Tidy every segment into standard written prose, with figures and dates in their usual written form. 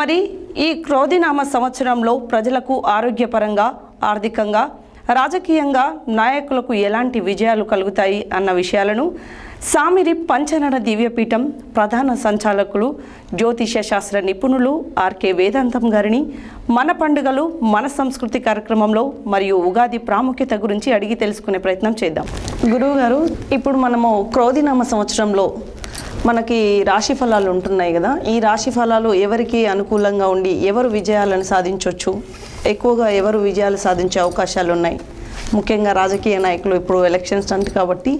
మరి ఈ క్రోధినామ సంవత్సరంలో ప్రజలకు ఆరోగ్యపరంగా, ఆర్థికంగా, రాజకీయంగా నాయకులకు ఎలాంటి విజయాలు కలుగుతాయి అన్న విషయాలను సామిరి పంచనర దివ్యపీఠం ప్రధాన సంచాలకులు జ్యోతిష శాస్త్ర నిపుణులు ఆర్కే వేదాంతం గారిని మన పండుగలు మన సంస్కృతి కార్యక్రమంలో మరియు ఉగాది ప్రాముఖ్యత గురించి అడిగి తెలుసుకునే ప్రయత్నం చేద్దాం. గురువు గారు, ఇప్పుడు మనము క్రోధినామ సంవత్సరంలో మనకి రాశి ఫలాలు ఉంటున్నాయి కదా, ఈ రాశి ఫలాలు ఎవరికి అనుకూలంగా ఉండి ఎవరు విజయాలను సాధించవచ్చు, ఎక్కువగా ఎవరు విజయాలు సాధించే అవకాశాలు ఉన్నాయి? ముఖ్యంగా రాజకీయ నాయకులు ఇప్పుడు ఎలక్షన్స్ అంట కాబట్టి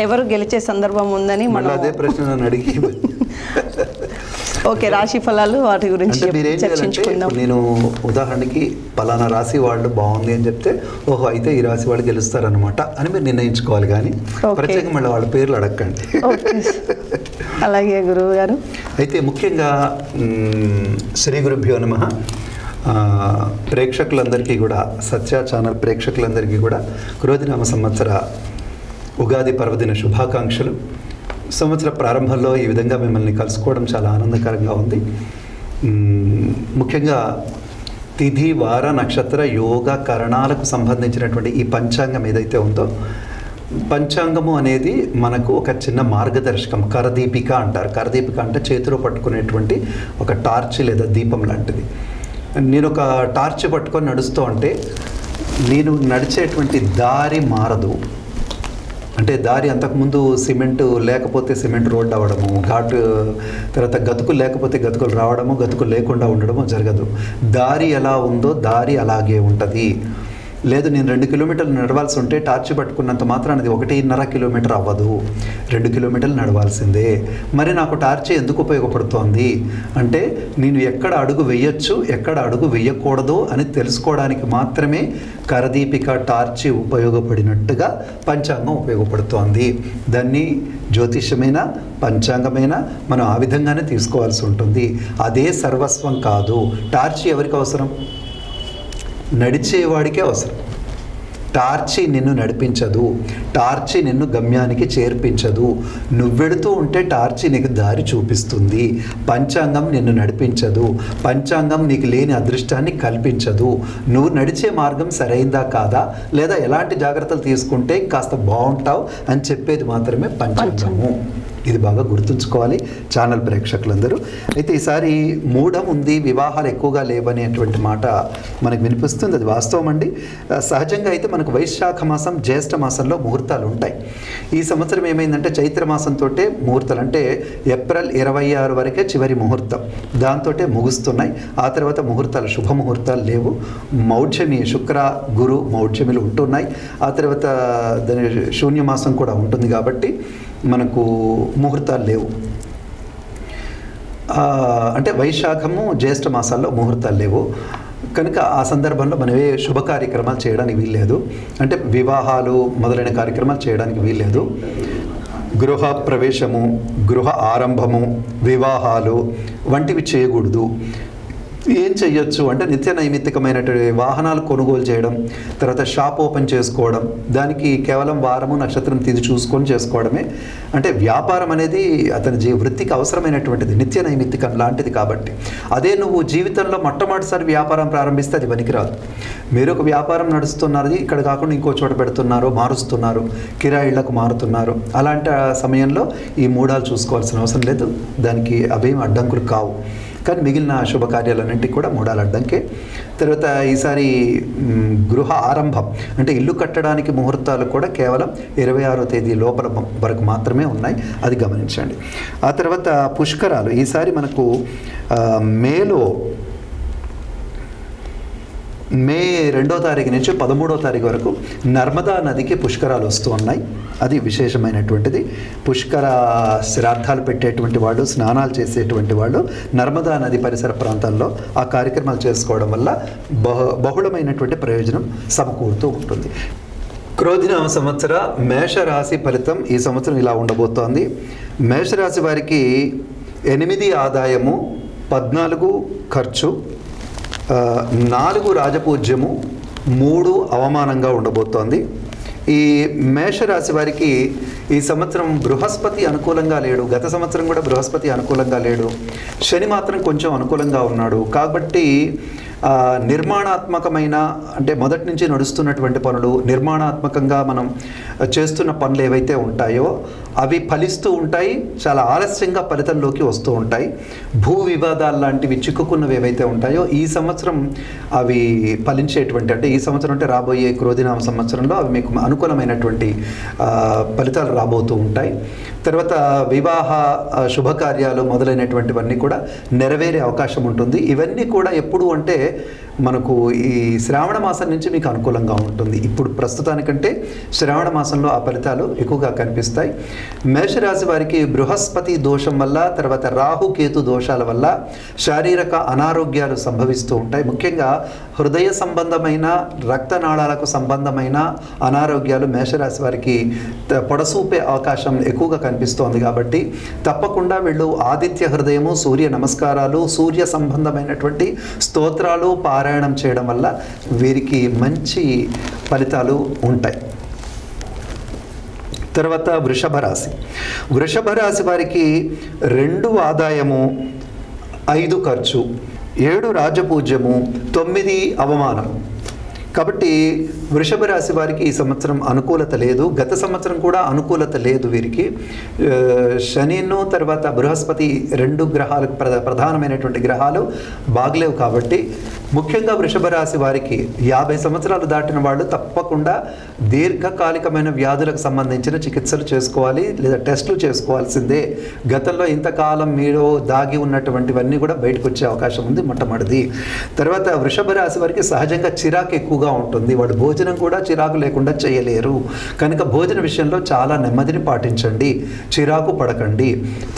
ఎవరు గెలిచే సందర్భం ఉందని మనం అదే ప్రశ్న అడిగి ఓకే, రాశి ఫలాలు వాటి గురించి చర్చించుకుందాం. నేను ఉదాహరణకి పలానా రాశి వాళ్ళు బాగుంది అని చెప్తే ఓహో అయితే ఈ రాశి వాళ్ళు గెలుస్తారనమాట అని మీరు నిర్ణయించుకోవాలి, కానీ ప్రత్యేకంగా మళ్ళీ వాళ్ళ పేర్లు అడగండి. అలాగే గురువు గారు. అయితే ముఖ్యంగా శ్రీ గురుభ్యో నమః. ప్రేక్షకులందరికీ కూడా, సత్య ఛానల్ ప్రేక్షకులందరికీ కూడా క్రోధినామ సంవత్సర ఉగాది పర్వదిన శుభాకాంక్షలు. సంవత్సర ప్రారంభంలో ఈ విధంగా మిమ్మల్ని కలుసుకోవడం చాలా ఆనందకరంగా ఉంది. ముఖ్యంగా తిథి, వార, నక్షత్ర, యోగ, కరణాలకు సంబంధించినటువంటి ఈ పంచాంగం ఏదైతే ఉందో, పంచాంగము అనేది మనకు ఒక చిన్న మార్గదర్శకం, కరదీపిక అంటారు. కరదీపిక అంటే చేతిలో పట్టుకునేటువంటి ఒక టార్చ్ లేదా దీపం లాంటిది. నేను ఒక టార్చ్ పట్టుకొని నడుస్తూ ఉంటే నేను నడిచేటువంటి దారి మారదు. అంటే దారి అంతకుముందు సిమెంట్ లేకపోతే సిమెంట్ రోడ్ అవ్వడము, ఘాటు తర్వాత గతుకులు లేకపోతే గతుకులు రావడము, గతుకులు లేకుండా ఉండడము జరగదు. దారి ఎలా ఉందో దారి అలాగే ఉంటుంది. లేదు నేను 2 కిలోమీటర్లు నడవాల్సి ఉంటే టార్చ్ పట్టుకున్నంత మాత్రం అది 1.5 కిలోమీటర్ అవ్వదు, 2 కిలోమీటర్లు నడవాల్సిందే. మరి నాకు టార్చ్ ఎందుకు ఉపయోగపడుతోంది అంటే నేను ఎక్కడ అడుగు వేయచ్చు, ఎక్కడ అడుగు వేయకూడదు అని తెలుసుకోవడానికి మాత్రమే కరదీపిక టార్చి ఉపయోగపడినట్టుగా పంచాంగం ఉపయోగపడుతోంది. దాన్ని జ్యోతిషమైన పంచాంగమైన మనం ఆ విధంగానే తీసుకోవాల్సి ఉంటుంది. అదే సర్వస్వం కాదు. టార్చి ఎవరికి అవసరం? నడిచేవాడికే అవసరం. టార్చి నిన్ను నడిపించదు, టార్చి నిన్ను గమ్యానికి చేర్పించదు. నువ్వెడుతూ ఉంటే టార్చి నీకు దారి చూపిస్తుంది. పంచాంగం నిన్ను నడిపించదు, పంచాంగం నీకు లేని అదృష్టాన్ని కల్పించదు. నువ్వు నడిచే మార్గం సరైందా కాదా, లేదా ఎలాంటి జాగ్రత్తలు తీసుకుంటే కాస్త బాగుంటావు అని చెప్పేది మాత్రమే పంచాంగము. ఇది బాగా గుర్తుంచుకోవాలి ఛానల్ ప్రేక్షకులందరూ. అయితే ఈసారి మూఢం ఉంది, వివాహాలు ఎక్కువగా లేవనేటువంటి మాట మనకు వినిపిస్తుంది. అది వాస్తవం అండి. సహజంగా అయితే మనకు వైశాఖ మాసం, జ్యేష్ఠ మాసంలో ముహూర్తాలు ఉంటాయి. ఈ సంవత్సరం ఏమైందంటే చైత్ర మాసంతో ముహూర్తాలు అంటే ఏప్రిల్ 26 వరకే చివరి ముహూర్తం, దాంతో ముగుస్తున్నాయి. ఆ తర్వాత ముహూర్తాలు, శుభముహూర్తాలు లేవు. మౌఢ్యమి, శుక్ర గురు మౌఢ్యమిలు ఉంటున్నాయి. ఆ తర్వాత దాని శూన్యమాసం కూడా ఉంటుంది కాబట్టి మనకు ముహూర్తాలు లేవు. అంటే వైశాఖము, జ్యేష్ఠ మాసాల్లో ముహూర్తాలు లేవు కనుక ఆ సందర్భంలో మనం ఏ శుభ కార్యక్రమాలు చేయడానికి వీల్లేదు. అంటే వివాహాలు మొదలైన కార్యక్రమాలు చేయడానికి వీల్లేదు. గృహ ప్రవేశము, గృహ ఆరంభము, వివాహాలు వంటివి చేయకూడదు. ఏం చెయ్యొచ్చు అంటే నిత్య నైమిత్తికమైనటువంటి వాహనాలు కొనుగోలు చేయడం, తర్వాత షాప్ ఓపెన్ చేసుకోవడం, దానికి కేవలం వారము, నక్షత్రం, తిథి చూసుకొని చేసుకోవడమే. అంటే వ్యాపారం అనేది అతని వృత్తికి అవసరమైనటువంటిది, నిత్య నైమిత్తికం లాంటిది. కాబట్టి అదే నువ్వు జీవితంలో మొట్టమొదటిసారి వ్యాపారం ప్రారంభిస్తే అది పనికిరాదు. మీరు ఒక వ్యాపారం నడుస్తున్నది ఇక్కడ కాకుండా ఇంకో చోట పెడుతున్నారు, మారుస్తున్నారు, కిరాయిళ్లకు మారుతున్నారు. అలాంటి సమయంలో ఈ మూఢాలు చూసుకోవాల్సిన అవసరం లేదు. దానికి అవేం అడ్డంకులు కావు. కానీ మిగిలిన శుభకార్యాలన్నింటికి కూడా మూడాలు అడ్డంకే. తర్వాత ఈసారి గృహ ఆరంభం అంటే ఇల్లు కట్టడానికి ముహూర్తాలు కూడా కేవలం 26వ తేదీ లోపల వరకు మాత్రమే ఉన్నాయి, అది గమనించండి. ఆ తర్వాత పుష్కరాలు ఈసారి మనకు మే 2వ తారీఖు నుంచి 13వ తారీఖు వరకు నర్మదా నదికి పుష్కరాలు వస్తూ ఉన్నాయి. అది విశేషమైనటువంటిది. పుష్కర శ్రాద్ధాలు పెట్టేటువంటి వాళ్ళు, స్నానాలు చేసేటువంటి వాళ్ళు నర్మదా నది పరిసర ప్రాంతాల్లో ఆ కార్యక్రమాలు చేసుకోవడం వల్ల బహుళమైనటువంటి ప్రయోజనం సమకూరుతూ ఉంటుంది. క్రోధినామ సంవత్సర మేషరాశి ఫలితం ఈ సంవత్సరం ఇలా ఉండబోతోంది. మేషరాశి వారికి 8 ఆదాయము, 14 ఖర్చు, 4 రాజపూజ్యము, 3 అవమానంగా ఉండబోతోంది. ఈ మేషరాశి వారికి ఈ సంవత్సరం బృహస్పతి అనుకూలంగా లేడు. గత సంవత్సరం కూడా బృహస్పతి అనుకూలంగా లేడు. శని మాత్రం కొంచెం అనుకూలంగా ఉన్నాడు. కాబట్టి నిర్మాణాత్మకమైన అంటే మొదటి నుంచి నడుస్తున్నటువంటి పనులు, నిర్మాణాత్మకంగా మనం చేస్తున్న పనులు ఏవైతే ఉంటాయో అవి ఫలిస్తూ ఉంటాయి. చాలా ఆలస్యంగా ఫలితంలోకి వస్తూ ఉంటాయి. భూ వివాదాలు లాంటివి చిక్కుకున్నవి ఏవైతే ఉంటాయో ఈ సంవత్సరం అవి ఫలించేటువంటి, అంటే ఈ సంవత్సరం అంటే రాబోయే క్రోధినామ సంవత్సరంలో అవి మీకు అనుకూలమైనటువంటి ఫలితాలు రాబోతూ ఉంటాయి. తర్వాత వివాహ శుభకార్యాలు మొదలైనటువంటివన్నీ కూడా నెరవేరే అవకాశం ఉంటుంది. ఇవన్నీ కూడా ఎప్పుడు అంటే మనకు ఈ శ్రావణ మాసం నుంచి మీకు అనుకూలంగా ఉంటుంది. ఇప్పుడు ప్రస్తుతానికంటే శ్రావణ మాసంలో ఆ ఫలితాలు ఎక్కువగా కనిపిస్తాయి. మేషరాశి వారికి బృహస్పతి దోషం వల్ల, తర్వాత రాహుకేతు దోషాల వల్ల శారీరక అనారోగ్యాలు సంభవిస్తూ ఉంటాయి. ముఖ్యంగా హృదయ సంబంధమైన, రక్తనాళాలకు సంబంధమైన అనారోగ్యాలు మేషరాశి వారికి పొడసూపే అవకాశం ఎక్కువగా కనిపిస్తోంది. కాబట్టి తప్పకుండా వీళ్ళు ఆదిత్య హృదయము, సూర్య నమస్కారాలు, సూర్య సంబంధమైనటువంటి స్తోత్రాలు పారాయణం చేయడం వల్ల వీరికి మంచి ఫలితాలు ఉంటాయి. తర్వాత వృషభ రాశి. వృషభ రాశి వారికి 2 ఆదాయము, 5 ఖర్చు, 7 రాజపూజ్యము, 9 అవమానం. కాబట్టి వృషభ రాశి వారికి ఈ సంవత్సరం అనుకూలత లేదు. గత సంవత్సరం కూడా అనుకూలత లేదు వీరికి. శనిను తర్వాత బృహస్పతి 2 గ్రహాలు ప్రధానమైనటువంటి గ్రహాలు బాగలేవు. కాబట్టి ముఖ్యంగా వృషభ రాశి వారికి 50 సంవత్సరాలు దాటిన వాళ్ళు తప్పకుండా దీర్ఘకాలికమైన వ్యాధులకు సంబంధించిన చికిత్సలు చేసుకోవాలి, లేదా టెస్టులు చేసుకోవాల్సిందే. గతంలో ఇంతకాలం మీరు దాగి ఉన్నటువంటివన్నీ కూడా బయటకు వచ్చే అవకాశం ఉంది మొట్టమొదటిది. తర్వాత వృషభ రాశి వారికి సహజంగా చిరాకు ఎక్కువగా ఉంటుంది. వాడు భోజనం కూడా చిరాకు లేకుండా చేయలేరు. కనుక భోజన విషయంలో చాలా నెమ్మదిని పాటించండి, చిరాకు పడకండి.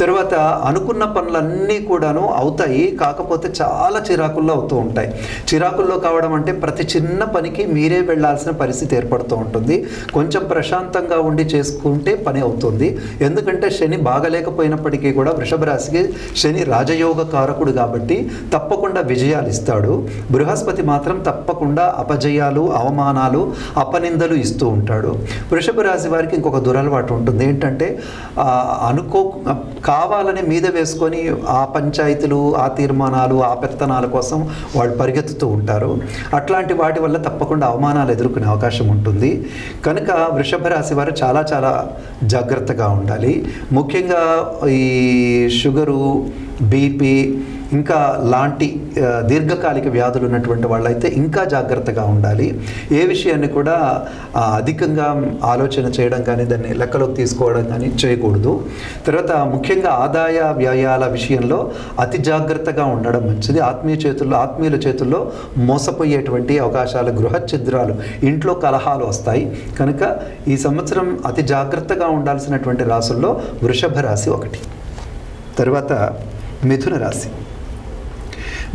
తర్వాత అనుకున్న పనులన్నీ కూడాను అవుతాయి, కాకపోతే చాలా చిరాకుల్లో అవుతూ ఉంటాయి. చిరాకుల్లో కావడం అంటే ప్రతి చిన్న పనికి మీరే వెళ్ళాల్సిన పరిస్థితి ఏర్పడుతూ ఉంటుంది. కొంచెం ప్రశాంతంగా ఉండి చేసుకుంటే పని అవుతుంది. ఎందుకంటే శని బాగలేకపోయినప్పటికీ కూడా వృషభ రాశికి శని రాజయోగ కారకుడు కాబట్టి తప్పకుండా విజయాలు ఇస్తాడు. బృహస్పతి మాత్రం తప్పకుండా అపజయాలు, అవమానాలు, అపనిందలు ఇస్తూ ఉంటాడు. వృషభ రాశి వారికి ఇంకొక దురలవాటు ఉంటుంది. ఏంటంటే కావాలని మీద వేసుకొని ఆ పంచాయతీలు, ఆ తీర్మానాలు, ఆ పెత్తనాల కోసం వాళ్ళు పరిగెత్తుతూ ఉంటారు. అట్లాంటి వాటి వల్ల తప్పకుండా అవమానాలు ఎదుర్కొనే అవకాశం ఉంటుంది. కనుక వృషభ రాశి వారు చాలా చాలా జాగ్రత్తగా ఉండాలి. ముఖ్యంగా ఈ షుగరు, బీపీ ఇంకా లాంటి దీర్ఘకాలిక వ్యాధులు ఉన్నటువంటి వాళ్ళైతే ఇంకా జాగ్రత్తగా ఉండాలి. ఏ విషయాన్ని కూడా అధికంగా ఆలోచన చేయడం కానీ, దాన్ని లెక్కలోకి తీసుకోవడం కానీ చేయకూడదు. తర్వాత ముఖ్యంగా ఆదాయ వ్యయాల విషయంలో అతి జాగ్రత్తగా ఉండడం మంచిది. ఆత్మీయుల చేతుల్లో మోసపోయేటువంటి అవకాశాలు, గృహ ఛిద్రాలు, ఇంట్లో కలహాలు వస్తాయి. కనుక ఈ సంవత్సరం అతి జాగ్రత్తగా ఉండాల్సినటువంటి రాశుల్లో వృషభ రాశి ఒకటి. తర్వాత మిథున రాశి.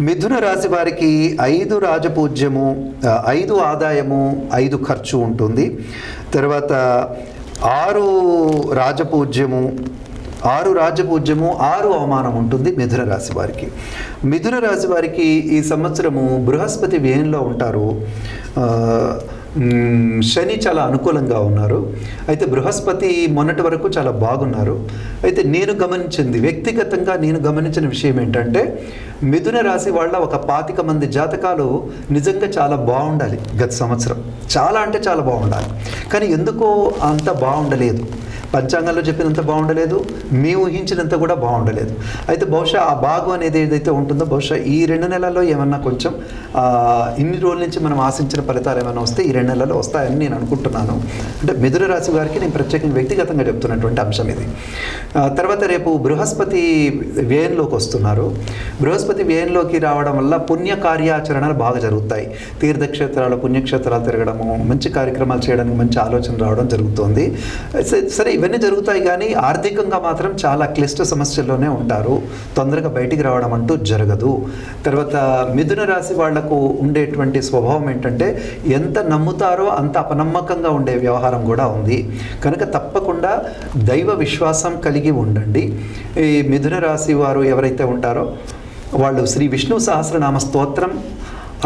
మిథున రాశి వారికి 5 రాజపూజ్యము, 5 ఆదాయము, 5 ఖర్చు ఉంటుంది. తర్వాత 6 రాజపూజ్యము, 6 అవమానం ఉంటుంది మిథున రాశి వారికి. మిథున రాశి వారికి ఈ సంవత్సరము బృహస్పతి వ్యయంలో ఉంటారు. శని చాలా అనుకూలంగా ఉన్నారు. అయితే బృహస్పతి మొన్నటి వరకు చాలా బాగున్నారు. అయితే వ్యక్తిగతంగా నేను గమనించిన విషయం ఏంటంటే, మిథున రాశి వాళ్ళ ఒక 25 మంది జాతకాలు నిజంగా చాలా బాగుండాలి. గత సంవత్సరం చాలా అంటే చాలా బాగుండాలి, కానీ ఎందుకో అంత బాగుండలేదు. పంచాంగంలో చెప్పినంత బాగుండలేదు, మేము ఊహించినంత కూడా బాగుండలేదు. అయితే బహుశా ఆ భాగం అనేది ఏదైతే ఉంటుందో, బహుశా ఈ 2 నెలల్లో ఏమన్నా కొంచెం ఇన్ని రోజుల నుంచి మనం ఆశించిన ఫలితాలు ఏమైనా వస్తే ఈ 2 నెలల్లో వస్తాయని నేను అనుకుంటున్నాను. అంటే మిథున రాశి వారికి నేను ప్రత్యేకంగా వ్యక్తిగతంగా చెప్తున్నటువంటి అంశం ఇది. తర్వాత రేపు బృహస్పతి వ్యయంలోకి వస్తున్నారు. బృహస్పతి వ్యయంలోకి రావడం వల్ల పుణ్య కార్యాచరణలు బాగా జరుగుతాయి. తీర్థక్షేత్రాలు, పుణ్యక్షేత్రాలు తిరగడము, మంచి కార్యక్రమాలు చేయడానికి మంచి ఆలోచన రావడం జరుగుతుంది. సరే, ఇవన్నీ జరుగుతాయి, కానీ ఆర్థికంగా మాత్రం చాలా క్లిష్ట సమస్యల్లోనే ఉంటారు. తొందరగా బయటికి రావడం అంటూ జరగదు. తర్వాత మిథున రాశి వాళ్లకు ఉండేటువంటి స్వభావం ఏంటంటే, ఎంత నమ్ముతారో అంత అపనమ్మకంగా ఉండే వ్యవహారం కూడా ఉంది. కనుక తప్పకుండా దైవ విశ్వాసం కలిగి ఉండండి. ఈ మిథున రాశి వారు ఎవరైతే ఉంటారో వాళ్ళు శ్రీ విష్ణు సహస్రనామ స్తోత్రం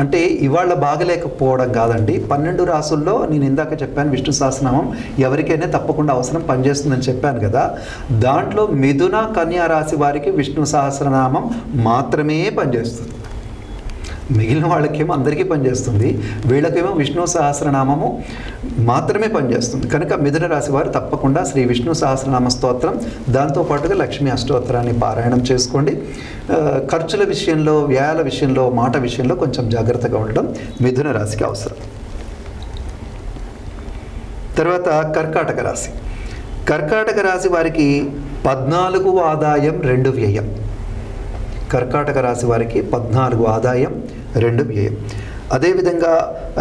అంటే ఇవాళ బాగలేకపోవడం కాదండి, 12 రాసుల్లో నేను ఇందాక చెప్పాను విష్ణు సహస్రనామం ఎవరికైనా తప్పకుండా అవసరం పనిచేస్తుందని చెప్పాను కదా. దాంట్లో మిథున కన్యా రాశి వారికి విష్ణు సహస్రనామం మాత్రమే పనిచేస్తుంది. మిగిలిన వాళ్ళకేమో అందరికీ పనిచేస్తుంది, వీళ్ళకేమో విష్ణు సహస్రనామము మాత్రమే పనిచేస్తుంది. కనుక మిథున రాశి వారు తప్పకుండా శ్రీ విష్ణు సహస్రనామ స్తోత్రం, దాంతోపాటుగా లక్ష్మీ అష్టోత్తరాన్ని పారాయణం చేసుకోండి. ఖర్చుల విషయంలో, వ్యయాల విషయంలో, మాట విషయంలో కొంచెం జాగ్రత్తగా ఉండడం మిథున రాశికి అవసరం. తర్వాత కర్కాటక రాశి. కర్కాటక రాశి వారికి 14 ఆదాయం 2 వ్యయం. కర్కాటక రాశి వారికి 14 ఆదాయం 2 వ్యయం. అదేవిధంగా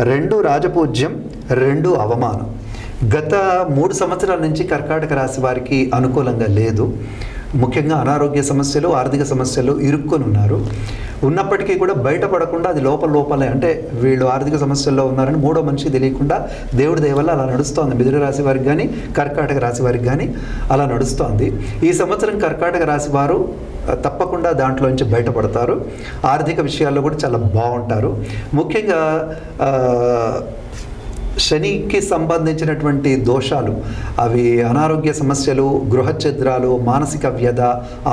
2 రాజపూజ్యం 2 అవమానం. గత 3 సంవత్సరాల నుంచి కర్కాటక రాశి వారికి అనుకూలంగా లేదు. ముఖ్యంగా అనారోగ్య సమస్యలు, ఆర్థిక సమస్యలు ఇరుక్కొని ఉన్నారు. ఉన్నప్పటికీ కూడా బయటపడకుండా అది లోపలే, అంటే వీళ్ళు ఆర్థిక సమస్యల్లో ఉన్నారని మూడో మనిషి తెలియకుండా దేవుడి దయ వల్ల అలా నడుస్తోంది. మిథున రాశి వారికి కానీ కర్కాటక రాశి వారికి కానీ అలా నడుస్తోంది. ఈ సంవత్సరం కర్కాటక రాశి వారు తప్పకుండా దాంట్లోంచి బయటపడతారు. ఆర్థిక విషయాల్లో కూడా చాలా బాగుంటారు. ముఖ్యంగా శనికి సంబంధించినటువంటి దోషాలు, అవి అనారోగ్య సమస్యలు, గృహఛిద్రాలు, మానసిక వ్యధ,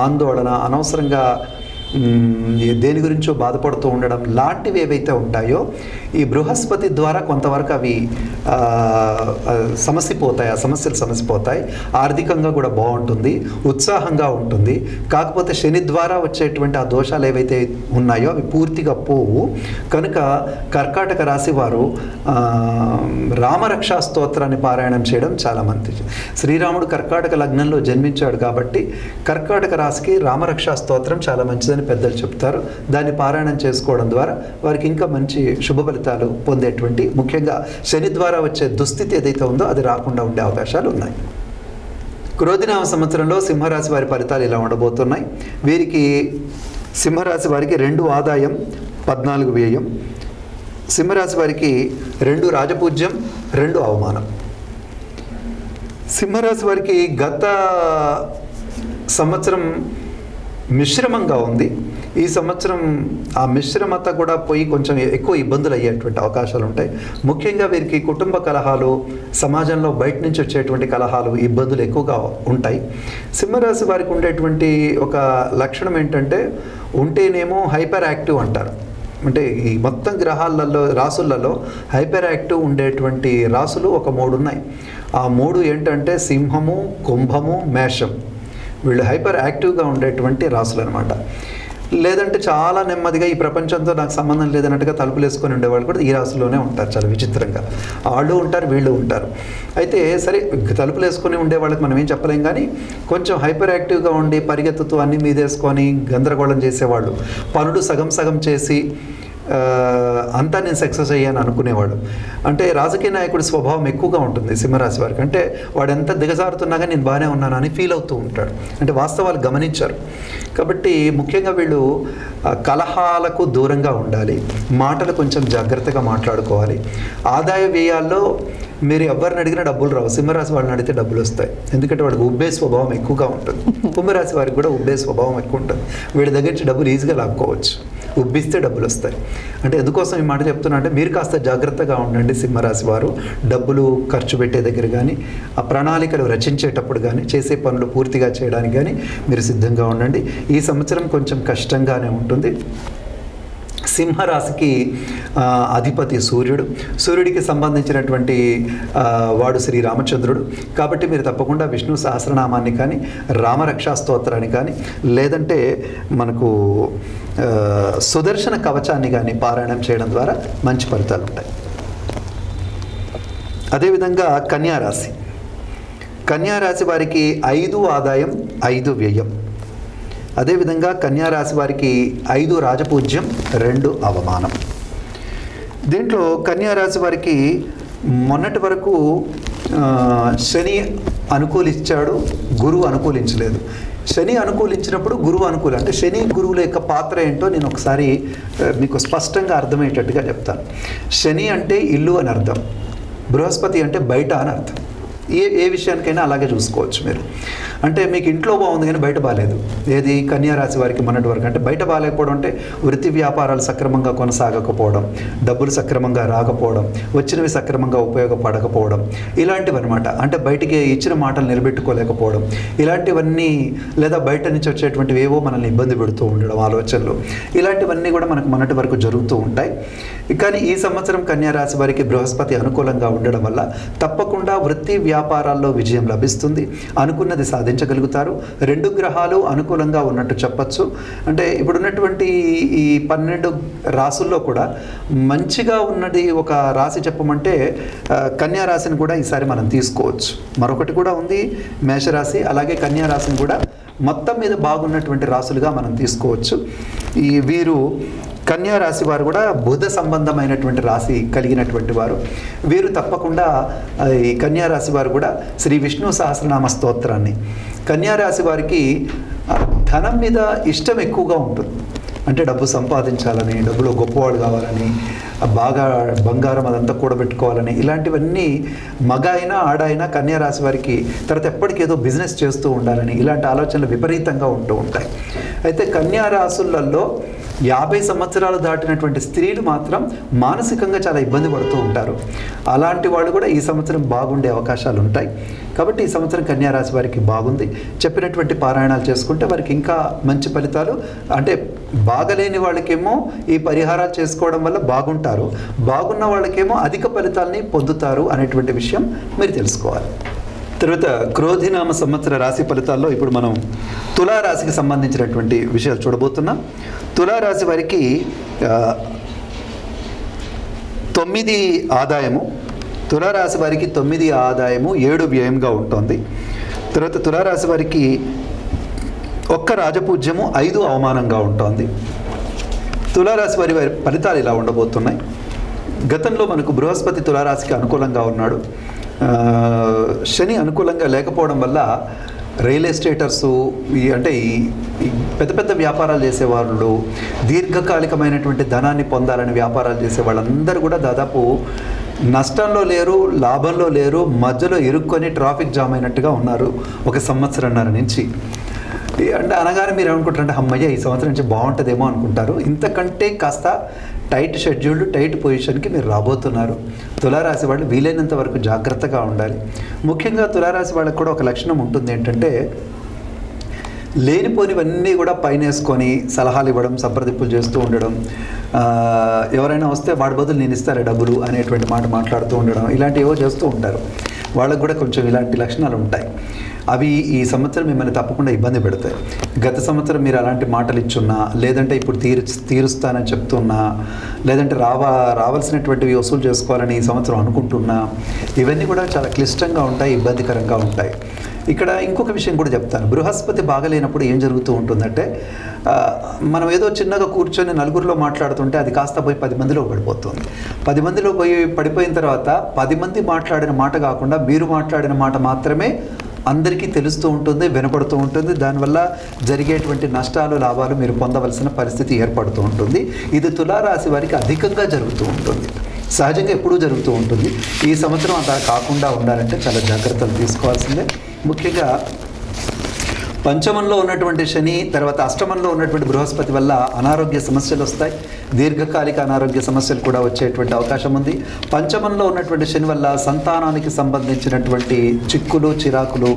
ఆందోళన, అనవసరంగా దేని గురించో బాధపడుతూ ఉండడం లాంటివి ఏవైతే ఉంటాయో ఈ బృహస్పతి ద్వారా కొంతవరకు అవి సమసిపోతాయి. ఆ సమస్యలు సమసిపోతాయి. ఆర్థికంగా కూడా బాగుంటుంది, ఉత్సాహంగా ఉంటుంది. కాకపోతే శని ద్వారా వచ్చేటువంటి ఆ దోషాలు ఏవైతే ఉన్నాయో అవి పూర్తిగా పోవు. కనుక కర్కాటక రాశి వారు రామరక్షా స్తోత్రాన్ని పారాయణం చేయడం చాలా మంచిది. శ్రీరాముడు కర్కాటక లగ్నంలో జన్మించాడు కాబట్టి కర్కాటక రాశికి రామరక్షా స్తోత్రం చాలా మంచిదని పెద్దలు చెప్తారు. దాన్ని పారాయణం చేసుకోవడం ద్వారా వారికి ఇంకా మంచి శుభ ఫలితాలు పొందేటువంటి, ముఖ్యంగా శని ద్వారా వచ్చే దుస్థితి ఏదైతే ఉందో అది రాకుండా ఉండే అవకాశాలు ఉన్నాయి. క్రోధినామ సంవత్సరంలో సింహరాశి వారి ఫలితాలు ఇలా ఉండబోతున్నాయి. వీరికి సింహరాశి వారికి 2 ఆదాయం 14 వ్యయం. సింహరాశి వారికి 2 రాజపూజ్యం 2 అవమానం. సింహరాశి వారికి గత సంవత్సరం మిశ్రమంగా ఉంది. ఈ సంవత్సరం ఆ మిశ్రమత కూడా పోయి కొంచెం ఎక్కువ ఇబ్బందులు అయ్యేటువంటి అవకాశాలు ఉంటాయి. ముఖ్యంగా వీరికి కుటుంబ కలహాలు, సమాజంలో బయట నుంచి వచ్చేటువంటి కలహాలు, ఇబ్బందులు ఎక్కువగా ఉంటాయి. సింహరాశి వారికి ఉండేటువంటి ఒక లక్షణం ఏంటంటే, ఉంటేనేమో హైపర్ యాక్టివ్ అంటారు. అంటే ఈ మొత్తం గ్రహాలలో, రాసులలో హైపర్ యాక్టివ్ ఉండేటువంటి రాసులు ఒక 3 ఉన్నాయి. ఆ 3 ఏంటంటే సింహము, కుంభము, మేషం. వీళ్ళు హైపర్ యాక్టివ్గా ఉండేటువంటి రాసులు అనమాట. లేదంటే చాలా నెమ్మదిగా ఈ ప్రపంచంతో నాకు సంబంధం లేదన్నట్టుగా తలుపులు వేసుకొని ఉండేవాళ్ళు కూడా ఈ రాశిలోనే ఉంటారు. చాలా విచిత్రంగా వాళ్ళు ఉంటారు, వీళ్ళు ఉంటారు. అయితే సరే, తలుపులు వేసుకొని ఉండే వాళ్ళకి మనం ఏం చెప్పలేం, కానీ కొంచెం హైపర్ యాక్టివ్గా ఉండి పరిగెత్తుతూ అన్ని మీదేసుకొని గందరగోళం చేసేవాళ్ళు, పనులు సగం సగం చేసి అంతా నేను సక్సెస్ అయ్యాను అనుకునేవాడు. అంటే రాజకీయ నాయకుడి స్వభావం ఎక్కువగా ఉంటుంది సింహరాశి వారికి. అంటే వాడు ఎంత దిగజారుతున్నాగా నేను బాగానే ఉన్నాను అని ఫీల్ అవుతూ ఉంటాడు. అంటే వాస్తవాలు గమనించారు. కాబట్టి ముఖ్యంగా వీళ్ళు కలహాలకు దూరంగా ఉండాలి. మాటలు కొంచెం జాగ్రత్తగా మాట్లాడుకోవాలి. ఆదాయ వ్యయాల్లో మీరు ఎవరిని అడిగినా డబ్బులు రావు. సింహరాశి వాళ్ళని అడిగితే డబ్బులు వస్తాయి. ఎందుకంటే వాడికి ఉబ్బే స్వభావం ఎక్కువగా ఉంటుంది. కుంభరాశి వారికి కూడా ఉబ్బే స్వభావం ఎక్కువ ఉంటుంది. వీడి దగ్గర నుంచి డబ్బులు ఈజీగా లాక్కోవచ్చు. ఉబ్బిస్తే డబ్బులు వస్తాయి. అంటే ఎందుకోసం ఈ మాట చెప్తున్నా అంటే, మీరు కాస్త జాగ్రత్తగా ఉండండి సింహరాశి వారు. డబ్బులు ఖర్చు పెట్టే దగ్గర కానీ, ఆ ప్రణాళికలు రచించేటప్పుడు కానీ, చేసే పనులు పూర్తిగా చేయడానికి కానీ మీరు సిద్ధంగా ఉండండి. ఈ సంవత్సరం కొంచెం కష్టంగానే ఉంటుంది. సింహరాశికి అధిపతి సూర్యుడు. సూర్యుడికి సంబంధించినటువంటి వాడు శ్రీరామచంద్రుడు. కాబట్టి మీరు తప్పకుండా విష్ణు సహస్రనామాన్ని కానీ, రామరక్షా స్తోత్రాన్ని కానీ, లేదంటే మనకు సుదర్శన కవచాన్ని కానీ పారాయణం చేయడం ద్వారా మంచి ఫలితాలు ఉంటాయి. అదేవిధంగా కన్యారాశి. కన్యారాశి వారికి 5 ఆదాయం 5 వ్యయం. అదేవిధంగా కన్యారాశి వారికి 5 రాజపూజ్యం 2 అవమానం. దీంట్లో కన్యారాశి వారికి మొన్నటి వరకు శని అనుకూలించాడు, గురువు అనుకూలించలేదు. శని అనుకూలించినప్పుడు గురువు అనుకూలం. అంటే శని గురువుల యొక్క పాత్ర ఏంటో నేను ఒకసారి మీకు స్పష్టంగా అర్థమయ్యేటట్టుగా చెప్తాను. శని అంటే ఇల్లు అని అర్థం, బృహస్పతి అంటే బయట అని అర్థం. ఏ విషయానికైనా అలాగే చూసుకోవచ్చు మీరు. అంటే మీకు ఇంట్లో బాగుంది కానీ బయట బాగాలేదు. ఏది కన్యా రాశి వారికి మొన్నటి వరకు అంటే బయట బాగాలేకపోవడం అంటే వృత్తి వ్యాపారాలు సక్రమంగా కొనసాగకపోవడం, డబ్బులు సక్రమంగా రాకపోవడం, వచ్చినవి సక్రమంగా ఉపయోగపడకపోవడం, ఇలాంటివి అనమాట. అంటే బయటికి ఇచ్చిన మాటలు నిలబెట్టుకోలేకపోవడం, ఇలాంటివన్నీ, లేదా బయట నుంచి వచ్చేటువంటివి ఏవో మనల్ని ఇబ్బంది పెడుతూ ఉండడం ఆలోచనలు, ఇలాంటివన్నీ కూడా మనకు మొన్నటి వరకు జరుగుతూ ఉంటాయి. కానీ ఈ సంవత్సరం కన్యా రాశి వారికి బృహస్పతి అనుకూలంగా ఉండడం వల్ల తప్పకుండా వృత్తి వ్యాపారాల్లో విజయం లభిస్తుంది. అనుకున్నది సాధించగలుగుతారు. 2 గ్రహాలు అనుకూలంగా ఉన్నట్టు చెప్పచ్చు. అంటే ఇప్పుడున్నటువంటి ఈ 12 రాసుల్లో కూడా మంచిగా ఉన్నది ఒక రాశి చెప్పమంటే కన్యా రాశిని కూడా ఈసారి మనం తీసుకోవచ్చు. మరొకటి కూడా ఉంది మేషరాశి, అలాగే కన్యా రాశిని కూడా మొత్తం మీద బాగున్నటువంటి రాసులుగా మనం తీసుకోవచ్చు. వీరు కన్యా రాశి వారు కూడా బుధ సంబంధమైనటువంటి రాశి కలిగినటువంటి వారు. వీరు తప్పకుండా ఈ కన్యా రాశి వారు కూడా శ్రీ విష్ణు సహస్రనామ స్తోత్రాన్ని, కన్యా రాశి వారికి ధనం మీద ఇష్టం ఎక్కువగా ఉంటుంది. అంటే డబ్బు సంపాదించాలని, డబ్బులో గొప్పవాడు కావాలని, బాగా బంగారం అదంతా కూడబెట్టుకోవాలని, ఇలాంటివన్నీ మగ అయినా ఆడ అయినా కన్యా రాశి వారికి తర్వాత ఎప్పటికేదో బిజినెస్ చేస్తూ ఉండాలని ఇలాంటి ఆలోచనలు విపరీతంగా ఉంటూ ఉంటాయి. అయితే కన్యా రాశులలో 50 సంవత్సరాలు దాటినటువంటి స్త్రీలు మాత్రం మానసికంగా చాలా ఇబ్బంది పడుతూ ఉంటారు. అలాంటి వాళ్ళు కూడా ఈ సంవత్సరం బాగుండే అవకాశాలు ఉంటాయి. కాబట్టి ఈ సంవత్సరం కన్యా రాశి వారికి బాగుంది. చెప్పినటువంటి పారాయణాలు చేసుకుంటే వారికి ఇంకా మంచి ఫలితాలు. అంటే బాగలేని వాళ్ళకేమో ఈ పరిహారాలు చేసుకోవడం వల్ల బాగుంటారు, బాగున్న వాళ్ళకేమో అధిక ఫలితాలని పొందుతారు అనేటువంటి విషయం మీరు తెలుసుకోవాలి. తర్వాత క్రోధినామ సంవత్సర రాశి ఫలితాల్లో ఇప్పుడు మనం తులారాశికి సంబంధించినటువంటి విషయాలు చూడబోతున్నాం. తులారాశి వారికి 9 ఆదాయము, తులారాశి వారికి 9 ఆదాయము, 7 వ్యయంగా ఉంటుంది. తర్వాత తులారాశి వారికి 1 రాజపూజ్యము, 5 అవమానంగా ఉంటుంది. తులారాశి వారి ఫలితాలు ఇలా ఉండబోతున్నాయి. గతంలో మనకు బృహస్పతి తులారాశికి అనుకూలంగా ఉన్నాడు. శని అనుకూలంగా లేకపోవడం వల్ల రియల్ ఎస్టేటర్సు, అంటే ఈ పెద్ద పెద్ద వ్యాపారాలు చేసేవాళ్ళు, దీర్ఘకాలికమైనటువంటి ధనాన్ని పొందాలని వ్యాపారాలు చేసే వాళ్ళందరూ కూడా దాదాపు నష్టంలో లేరు, లాభంలో లేరు, మధ్యలో ఇరుక్కొని ట్రాఫిక్ జామ్ అయినట్టుగా ఉన్నారు ఒక సంవత్సరంన్నర నుంచి. అంటే అనగానే మీరు ఏమనుకుంటారంటే అమ్మయ్య ఈ సంవత్సరం నుంచి బాగుంటుందేమో అనుకుంటారు. ఇంతకంటే కాస్త టైట్ షెడ్యూల్డ్, టైట్ పొజిషన్కి మీరు రాబోతున్నారు. తులారాశి వాళ్ళు వీలైనంత వరకు జాగ్రత్తగా ఉండాలి. ముఖ్యంగా తులారాశి వాళ్ళకి కూడా ఒక లక్షణం ఉంటుంది, ఏంటంటే లేనిపోనివన్నీ కూడా పైన వేసుకొని సలహాలు ఇవ్వడం, సంప్రదింపులు చేస్తూ ఉండడం, ఎవరైనా వస్తే వాడి బదులు నేను ఇస్తారా డబ్బులు అనేటువంటి మాట మాట్లాడుతూ ఉండడం, ఇలాంటివో చేస్తూ ఉంటారు. వాళ్ళకు కూడా కొంచెం ఇలాంటి లక్షణాలు ఉంటాయి. అవి ఈ సంవత్సరం మిమ్మల్ని తప్పకుండా ఇబ్బంది పెడతాయి. గత సంవత్సరం మీరు అలాంటి మాటలు ఇచ్చున్నా, లేదంటే ఇప్పుడు తీరుస్తానని చెప్తున్నా, లేదంటే రావాల్సినటువంటివి వసూలు చేసుకోవాలని ఈ సంవత్సరం అనుకుంటున్నా, ఇవన్నీ కూడా చాలా క్లిష్టంగా ఉంటాయి, ఇబ్బందికరంగా ఉంటాయి. ఇక్కడ ఇంకొక విషయం కూడా చెప్తాను. బృహస్పతి బాగలేనప్పుడు ఏం జరుగుతూ ఉంటుందంటే, మనం ఏదో చిన్నగా కూర్చొని నలుగురిలో మాట్లాడుతుంటే అది కాస్త పోయి 10 మందిలో పడిపోతుంది. 10 మందిలో పడిపోయిన తర్వాత 10 మంది మాట్లాడిన మాట కాకుండా మీరు మాట్లాడిన మాట మాత్రమే అందరికీ తెలుస్తూ ఉంటుంది, వినపడుతూ ఉంటుంది. దానివల్ల జరిగేటువంటి నష్టాలు, లాభాలు మీరు పొందవలసిన పరిస్థితి ఏర్పడుతూ ఉంటుంది. ఇది తులారాశి వారికి అధికంగా జరుగుతూ ఉంటుంది. సహజంగా ఎప్పుడూ జరుగుతూ ఉంటుంది. ఈ సంవత్సరం అలా కాకుండా ఉండాలంటే చాలా జాగ్రత్తలు తీసుకోవాల్సిందే. ముఖ్యంగా పంచమంలో ఉన్నటువంటి శని, తర్వాత అష్టమంలో ఉన్నటువంటి బృహస్పతి వల్ల అనారోగ్య సమస్యలు వస్తాయి. దీర్ఘకాలిక అనారోగ్య సమస్యలు కూడా వచ్చేటువంటి అవకాశం ఉంది. పంచమంలో ఉన్నటువంటి శని వల్ల సంతానానికి సంబంధించినటువంటి చిక్కులు, చిరాకులు,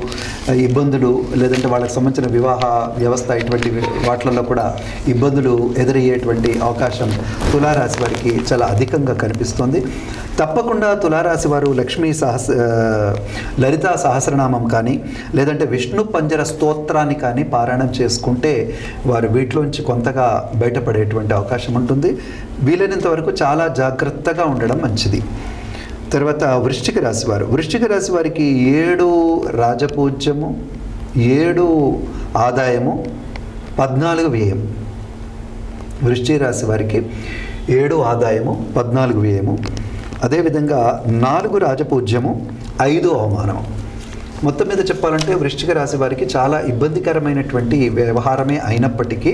ఇబ్బందులు, లేదంటే వాళ్ళకి సంబంధించిన వివాహ వ్యవస్థ ఇటువంటి వాటిల్లో కూడా ఇబ్బందులు ఎదురయ్యేటువంటి అవకాశం తులారాశి వారికి చాలా అధికంగా కనిపిస్తుంది. తప్పకుండా తులారాశి వారు లలితా సహస్రనామం కానీ, లేదంటే విష్ణు పంజర స్తోత్రాన్ని కానీ పారాయణం చేసుకుంటే వారు వీటిలోంచి కొంతగా బయటపడేటువంటి అవకాశం ఉంటుంది. వీలైనంత వరకు చాలా జాగ్రత్తగా ఉండడం మంచిది. తర్వాత వృశ్చిక రాశి వారు, వృశ్చిక రాశి వారికి 7 రాజపూజ్యము, 7 ఆదాయము, 14 వ్యయం. వృశ్చిక రాశి వారికి 7 ఆదాయము, 14 వ్యయము. అదేవిధంగా 4 రాజపూజ్యము, 5 అవమానము. మొత్తం మీద చెప్పాలంటే వృశ్చిక రాశి వారికి చాలా ఇబ్బందికరమైనటువంటి వ్యవహారమే అయినప్పటికీ,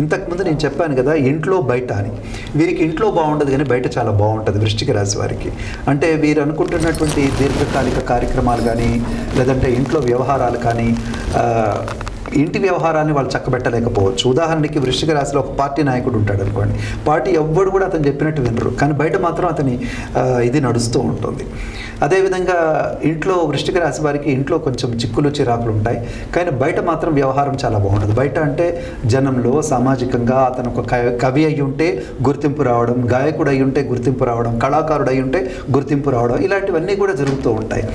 ఇంతకుముందు నేను చెప్పాను కదా ఇంట్లో బయట అని. వీరికి ఇంట్లో బాగుండదు కానీ బయట చాలా బాగుంటుంది వృశ్చిక రాశి వారికి. అంటే వీరు అనుకుంటున్నటువంటి దీర్ఘకాలిక కార్యక్రమాలు కానీ, లేదంటే ఇంట్లో వ్యవహారాలు కానీ, ఇంటి వ్యవహారాన్ని వాళ్ళు చక్కబెట్టలేకపోవచ్చు. ఉదాహరణకి వృశ్చిక రాశిలో ఒక పార్టీ నాయకుడు ఉంటాడు అనుకోండి, పార్టీ ఎవ్వడు కూడా అతను చెప్పినట్టు వినరు, కానీ బయట మాత్రం అతని ఇది నడుస్తూ ఉంటుంది. అదేవిధంగా ఇంట్లో వృశ్చిక రాశి వారికి ఇంట్లో కొంచెం చిక్కులు చిరాకులు ఉంటాయి, కానీ బయట మాత్రం వ్యవహారం చాలా బాగుంటుంది. బయట అంటే జనంలో సామాజికంగా అతను ఒక కవి అయి ఉంటే గుర్తింపు రావడం, గాయకుడు అయి ఉంటే గుర్తింపు రావడం, కళాకారుడు అయి ఉంటే గుర్తింపు రావడం, ఇలాంటివన్నీ కూడా జరుగుతూ ఉంటాయి.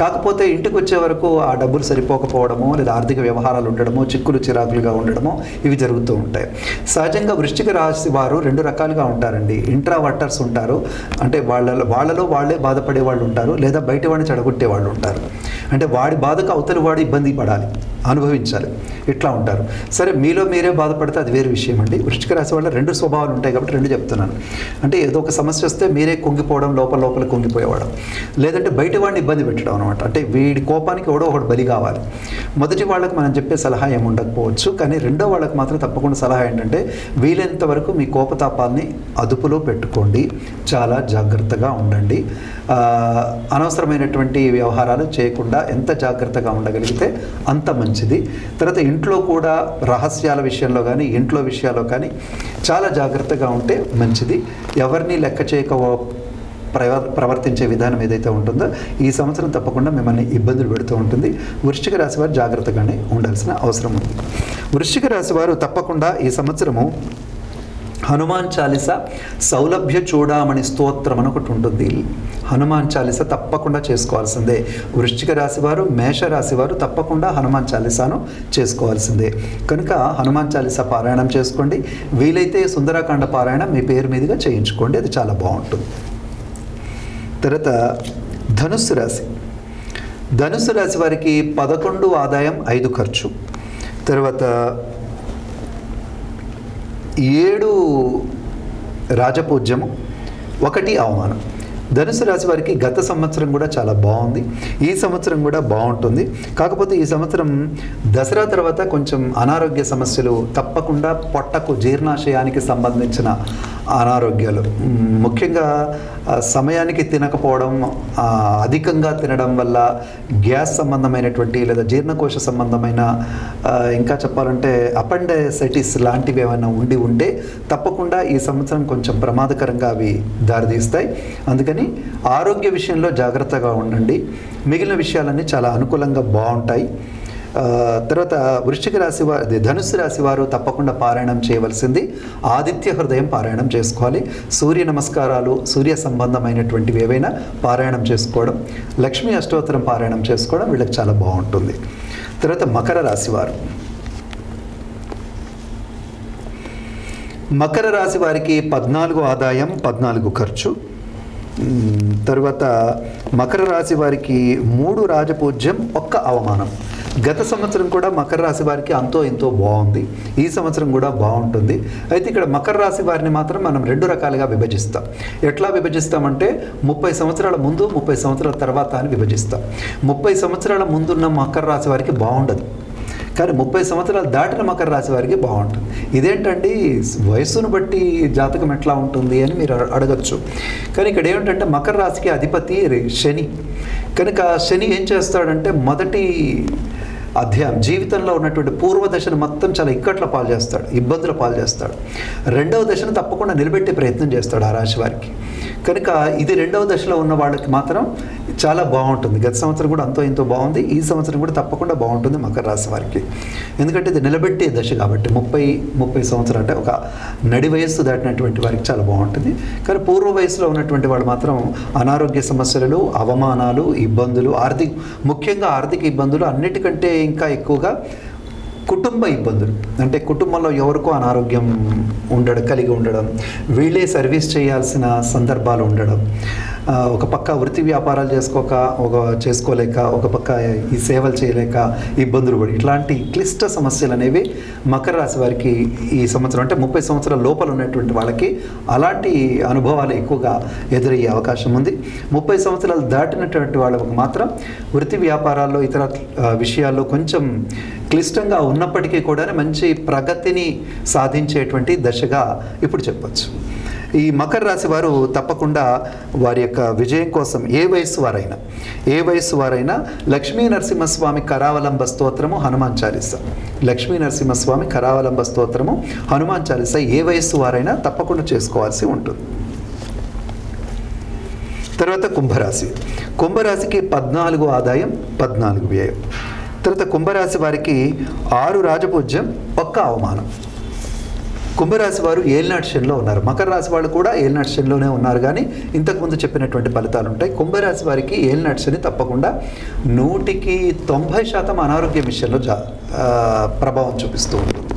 కాకపోతే ఇంటికి వచ్చే వరకు ఆ డబ్బులు సరిపోకపోవడమో, లేదా ఆర్థిక వ్యవహారాలు ఉండడమో, చిక్కులు చిరాకులుగా ఉండడమో ఇవి జరుగుతూ ఉంటాయి. సహజంగా వృశ్చిక రాశి వారు రెండు రకాలుగా ఉంటారండి. ఇంట్రావర్టర్స్ ఉంటారు, అంటే వాళ్ళలో వాళ్ళే బాధపడే వాళ్ళు ఉంటారు, లేదా బయట వాడిని చెడగొట్టే వాళ్ళు ఉంటారు. అంటే వాడి బాధకు అవతలి వాడు ఇబ్బంది పడాలి, అనుభవించాలి, ఇట్లా ఉంటారు. సరే, మీలో మీరే బాధపడితే అది వేరే విషయం అండి. వృశ్చిక రాశి వాళ్ళ రెండు స్వభావాలు ఉంటాయి కాబట్టి రెండు చెప్తున్నాను. అంటే ఏదో ఒక సమస్య వస్తే మీరే కుంగిపోవడం, లోపల కుంగిపోయేవాడు, లేదంటే బయట వాడిని ఇబ్బంది పెట్టడం అనమాట. అంటే వీడి కోపానికి ఎవడో ఒకటి బలి కావాలి. మొదటి వాళ్ళకి మనం చెప్పే సలహా ఏమి ఉండకపోవచ్చు, కానీ రెండో వాళ్ళకి మాత్రం తప్పకుండా సలహా ఏంటంటే వీలైనంత వరకు మీ కోపతాపాలని అదుపులో పెట్టుకోండి, చాలా జాగ్రత్తగా ఉండండి. అనవసరమైనటువంటి వ్యవహారాలు చేయకుండా ఎంత జాగ్రత్తగా ఉండగలిగితే అంత మంచిది. తర్వాత ఇంట్లో కూడా రహస్యాల విషయంలో కానీ, ఇంట్లో విషయాల్లో కానీ చాలా జాగ్రత్తగా ఉంటే మంచిది. ఎవరిని లెక్క చేయక ప్రవర్తించే విధానం ఏదైతే ఉంటుందో ఈ సంవత్సరం తప్పకుండా మిమ్మల్ని ఇబ్బందులు పెడుతూ ఉంటుంది. వృశ్చిక రాశి వారు జాగ్రత్తగానే ఉండాల్సిన అవసరం ఉంది. వృశ్చిక రాశి వారు తప్పకుండా ఈ సంవత్సరము హనుమాన్ చాలీస సౌలభ్య చూడామణి స్తోత్రం అని ఒకటి ఉంటుంది. హనుమాన్ చాలీస తప్పకుండా చేసుకోవాల్సిందే. వృశ్చిక రాశి వారు, మేషరాశి వారు తప్పకుండా హనుమాన్ చాలీసాను చేసుకోవాల్సిందే. కనుక హనుమాన్ చాలీస పారాయణం చేసుకోండి. వీలైతే సుందరకాండ పారాయణం మీ పేరు మీదుగా చేయించుకోండి, అది చాలా బాగుంటుంది. తర్వాత ధనుస్సు రాశి. ధనుస్సు రాశి వారికి 11 ఆదాయం 5 ఖర్చు, తర్వాత 7 రాజపూజ్యము, 1 అవమానం. ధనుసు రాశి వారికి గత సంవత్సరం కూడా చాలా బాగుంది, ఈ సంవత్సరం కూడా బాగుంటుంది. కాకపోతే ఈ సంవత్సరం దసరా తర్వాత కొంచెం అనారోగ్య సమస్యలు తప్పకుండా, పొట్టకు జీర్ణాశయానికి సంబంధించిన అనారోగ్యాలు, ముఖ్యంగా సమయానికి తినకపోవడం, అధికంగా తినడం వల్ల గ్యాస్ సంబంధమైనటువంటి లేదా జీర్ణకోశ సంబంధమైన, ఇంకా చెప్పాలంటే అపెండిసైటిస్ లాంటివి ఏమైనా ఉంటే తప్పకుండా ఈ సంవత్సరం కొంచెం ప్రమాదకరంగా అవి దారితీస్తాయి. అందుకని ఆరోగ్య విషయంలో జాగ్రత్తగా ఉండండి. మిగిలిన విషయాలన్నీ చాలా అనుకూలంగా బాగుంటాయి. తర్వాత వృశ్చిక రాశి వారు, ధనుస్సు రాశి వారు తప్పకుండా పారాయణం చేయవలసింది ఆదిత్య హృదయం పారాయణం చేసుకోవాలి. సూర్య నమస్కారాలు, సూర్య సంబంధమైనటువంటివి ఏవైనా పారాయణం చేసుకోవడం, లక్ష్మీ అష్టోత్తరం పారాయణం చేసుకోవడం వీళ్ళకి చాలా బాగుంటుంది. తర్వాత మకర రాశి వారు. మకర రాశి వారికి 14 ఆదాయం 14 ఖర్చు. తర్వాత మకర రాశి వారికి 3 రాజపూజ్యం 1 అవమానం. గత సంవత్సరం కూడా మకర రాశి వారికి అంతో ఎంతో బాగుంది, ఈ సంవత్సరం కూడా బాగుంటుంది. అయితే ఇక్కడ మకర రాశి వారిని మాత్రం మనం 2 రకాలుగా విభజిస్తాం. ఎట్లా విభజిస్తామంటే 30 సంవత్సరాల ముందు, 30 సంవత్సరాల తర్వాత అని విభజిస్తాం. 30 సంవత్సరాల ముందున్న మకర రాశి వారికి బాగుండదు, కానీ 30 సంవత్సరాలు దాటిన మకర రాశి వారికి బాగుంటుంది. ఇదేంటండి వయస్సును బట్టి జాతకం ఎట్లా ఉంటుంది అని మీరు అడగచ్చు. కానీ ఇక్కడ ఏమిటంటే మకర రాశికి అధిపతి శని. కనుక శని ఏం చేస్తాడంటే మొదటి అధ్యాయం జీవితంలో ఉన్నటువంటి పూర్వదశను మొత్తం చాలా ఇక్కట్ల పాలు చేస్తాడు, ఇబ్బందుల పాలు చేస్తాడు. 2వ దశను తప్పకుండా నిలబెట్టే ప్రయత్నం చేస్తాడు ఆ రాశి వారికి. కనుక ఇది 2వ దశలో ఉన్న వాళ్ళకి మాత్రం చాలా బాగుంటుంది. గత సంవత్సరం కూడా అంతో ఇంతో బాగుంది, ఈ సంవత్సరం కూడా తప్పకుండా బాగుంటుంది మకర రాశి వారికి. ఎందుకంటే ఇది నిలబెట్టే దశ కాబట్టి 30 సంవత్సరాలు అంటే ఒక నడి వయస్సు దాటినటువంటి వారికి చాలా బాగుంటుంది. కానీ పూర్వ వయసులో ఉన్నటువంటి వాళ్ళు మాత్రం అనారోగ్య సమస్యలు, అవమానాలు, ఇబ్బందులు, ముఖ్యంగా ఆర్థిక ఇబ్బందులు, అన్నిటికంటే ఇంకా ఎక్కువగా కుటుంబ ఇబ్బందులు, అంటే కుటుంబంలో ఎవరికో అనారోగ్యం కలిగి ఉండడం, వీళ్ళే సర్వీస్ చేయాల్సిన సందర్భాలు ఉండడం, ఒక పక్క వృత్తి వ్యాపారాలు చేసుకోలేక ఒక పక్క ఈ సేవలు చేయలేక ఇబ్బందులు పడి, ఇట్లాంటి క్లిష్ట సమస్యలు అనేవి మకర రాశి వారికి ఈ సంవత్సరం, అంటే 30 సంవత్సరాల లోపల ఉన్నటువంటి వాళ్ళకి అలాంటి అనుభవాలు ఎక్కువగా ఎదురయ్యే అవకాశం ఉంది. 30 సంవత్సరాలు దాటినటువంటి వాళ్ళకి మాత్రం వృత్తి వ్యాపారాల్లో ఇతర విషయాల్లో కొంచెం క్లిష్టంగా ఉన్నప్పటికీ కూడా మంచి ప్రగతిని సాధించేటువంటి దశగా ఇప్పుడు చెప్పచ్చు. ఈ మకర రాశి వారు తప్పకుండా వారి యొక్క విజయం కోసం ఏ వయస్సు వారైనా లక్ష్మీ నరసింహస్వామి కరావలంబ స్తోత్రము, హనుమాన్ చాలీస, లక్ష్మీ నరసింహస్వామి కరావలంబ స్తోత్రము, హనుమాన్ చాలీస ఏ వయస్సు వారైనా తప్పకుండా చేసుకోవాల్సి ఉంటుంది. తర్వాత కుంభరాశికి 14 ఆదాయం 14 వ్యయం. తర్వాత కుంభరాశి వారికి 6 రాజపూజ్యం 1 అవమానం. కుంభరాశి వారు ఏలినాటి శనిలో ఉన్నారు. మకర రాశి వాళ్ళు కూడా ఏలినాటి శనిలోనే ఉన్నారు, కానీ ఇంతకుముందు చెప్పినటువంటి ఫలితాలు ఉంటాయి. కుంభరాశి వారికి ఏలినాటి శని తప్పకుండా 100% అనారోగ్య విషయంలో ప్రభావం చూపిస్తూ ఉంటుంది.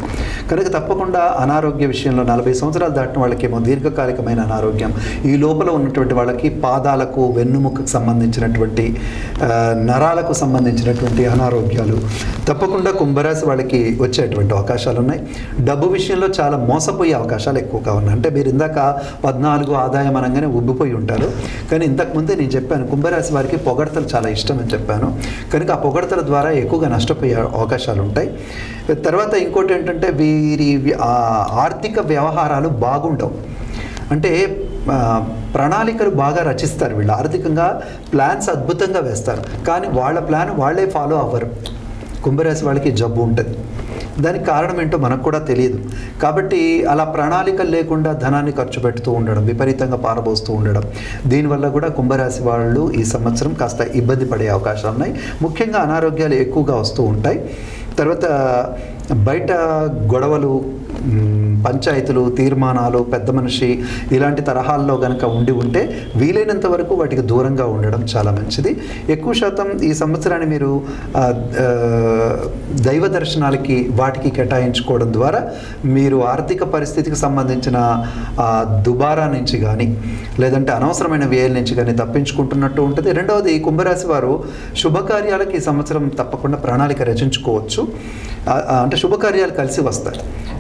కనుక తప్పకుండా అనారోగ్య విషయంలో 40 సంవత్సరాలు దాటిన వాళ్ళకేమో దీర్ఘకాలికమైన అనారోగ్యం, ఈ లోపల ఉన్నటువంటి వాళ్ళకి పాదాలకు, వెన్నుముకకు సంబంధించినటువంటి నరాలకు సంబంధించినటువంటి అనారోగ్యాలు తప్పకుండా కుంభరాశి వాళ్ళకి వచ్చేటువంటి అవకాశాలు ఉన్నాయి. డబ్బు విషయంలో చాలా మోసపోయే అవకాశాలు ఎక్కువగా ఉన్నాయి. అంటే మీరు ఇందాక 14 ఆదాయం అనగానే ఉబ్బిపోయి ఉంటారు, కానీ ఇంతకుముందే నేను చెప్పాను కుంభరాశి వారికి పొగడతలు చాలా ఇష్టం అని చెప్పాను. కనుక ఆ పొగడతల ద్వారా ఎక్కువగా నష్టపోయే అవకాశాలు ఉంటాయి. తర్వాత ఇంకోటి ఏంటంటే వీరి ఆర్థిక వ్యవహారాలు బాగుండవు. అంటే ప్రణాళికలు బాగా రచిస్తారు, వీళ్ళు ఆర్థికంగా ప్లాన్స్ అద్భుతంగా వేస్తారు, కానీ వాళ్ళ ప్లాన్ వాళ్ళే ఫాలో అవ్వరు. కుంభరాశి వాళ్ళకి జబ్బు ఉంటుంది, దానికి కారణం ఏంటో మనకు కూడా తెలియదు. కాబట్టి అలా ప్రణాళికలు లేకుండా ధనాన్ని ఖర్చు పెడుతూ ఉండడం, విపరీతంగా పారబోస్తూ ఉండడం, దీనివల్ల కూడా కుంభరాశి వాళ్ళు ఈ సంవత్సరం కాస్త ఇబ్బంది పడే అవకాశాలు ఉన్నాయి. ముఖ్యంగా అనారోగ్యాలు ఎక్కువగా వస్తూ ఉంటాయి. తర్వాత బయట గొడవలు, పంచాయతీలు, తీర్మానాలు, పెద్ద మనిషి ఇలాంటి తరహాల్లో కనుక ఉంటే వీలైనంత వరకు వాటికి దూరంగా ఉండడం చాలా మంచిది. ఎక్కువ శాతం ఈ సంవత్సరాన్ని మీరు దైవ దర్శనాలకి వాటికి కేటాయించుకోవడం ద్వారా మీరు ఆర్థిక పరిస్థితికి సంబంధించిన దుబారా నుంచి కానీ లేదంటే అనవసరమైన వ్యయాల నుంచి కానీ తప్పించుకుంటున్నట్టు ఉంటుంది. రెండవది, కుంభరాశి వారు శుభకార్యాలకు ఈ సంవత్సరం తప్పకుండా ప్రణాళిక రచించుకోవచ్చు. అంటే శుభకార్యాలు కలిసి వస్తాయి.